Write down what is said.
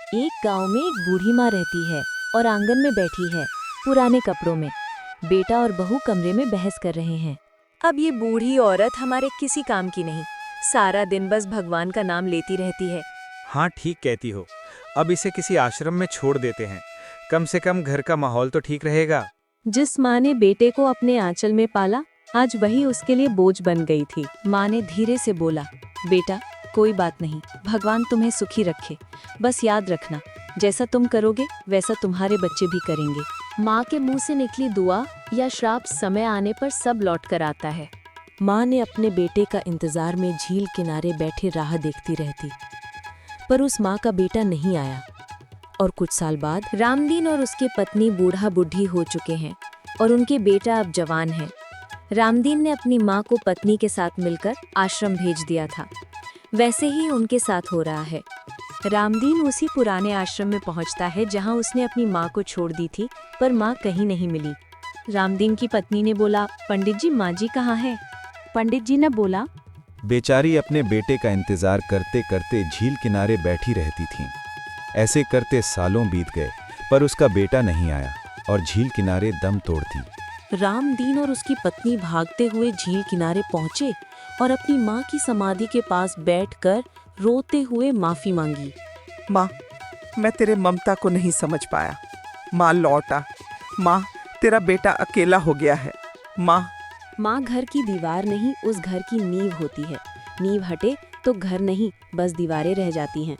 एक गांव में एक बूढ़ी माँ रहती है और आंगन में बैठी है पुराने कपड़ों में। बेटा और बहू कमरे में बहस कर रहे हैं। अब ये बूढ़ी औरत हमारे किसी काम की नहीं, सारा दिन बस भगवान का नाम लेती रहती है। हाँ, ठीक कहती हो। अब इसे किसी आश्रम में छोड़ देते हैं, कम से कम घर का माहौल तो ठीक रहेगा। जिस माँ ने बेटे को अपने आंचल में पाला, आज वही उसके लिए बोझ बन गई थी। माँ ने धीरे से बोला, बेटा कोई बात नहीं, भगवान तुम्हें सुखी रखे। बस याद रखना, जैसा तुम करोगे वैसा तुम्हारे बच्चे भी करेंगे। माँ के मुंह से निकली दुआ या श्राप समय आने पर सब लौट कर आता है। माँ ने अपने बेटे का इंतजार में झील किनारे बैठे राह देखती रहती, पर उस माँ का बेटा नहीं आया। और कुछ साल बाद रामदीन और उसकी पत्नी बूढ़ा बुढ़ी हो चुके हैं और उनके बेटा अब जवान है। रामदीन ने अपनी माँ को पत्नी के साथ मिलकर आश्रम भेज दिया था, वैसे ही उनके साथ हो रहा है। रामदीन उसी पुराने आश्रम में पहुंचता है जहां उसने अपनी माँ को छोड़ दी थी, पर माँ कहीं नहीं मिली। रामदीन की पत्नी ने बोला, पंडित जी माँ जी कहाँ है? पंडित जी ने बोला, बेचारी अपने बेटे का इंतजार करते करते झील किनारे बैठी रहती थीं। ऐसे करते सालों बीत गए, पर उसका बेटा नहीं आया और झील किनारे दम तोड़ थी। रामदीन और उसकी पत्नी भागते हुए झील किनारे पहुंचे और अपनी माँ की समाधि के पास बैठकर रोते हुए माफी मांगी। माँ, मैं तेरे ममता को नहीं समझ पाया। माँ लौट आ। माँ, तेरा बेटा अकेला हो गया है। माँ घर की दीवार नहीं, उस घर की नींव होती है। नींव हटे तो घर नहीं, बस दीवारें रह जाती हैं।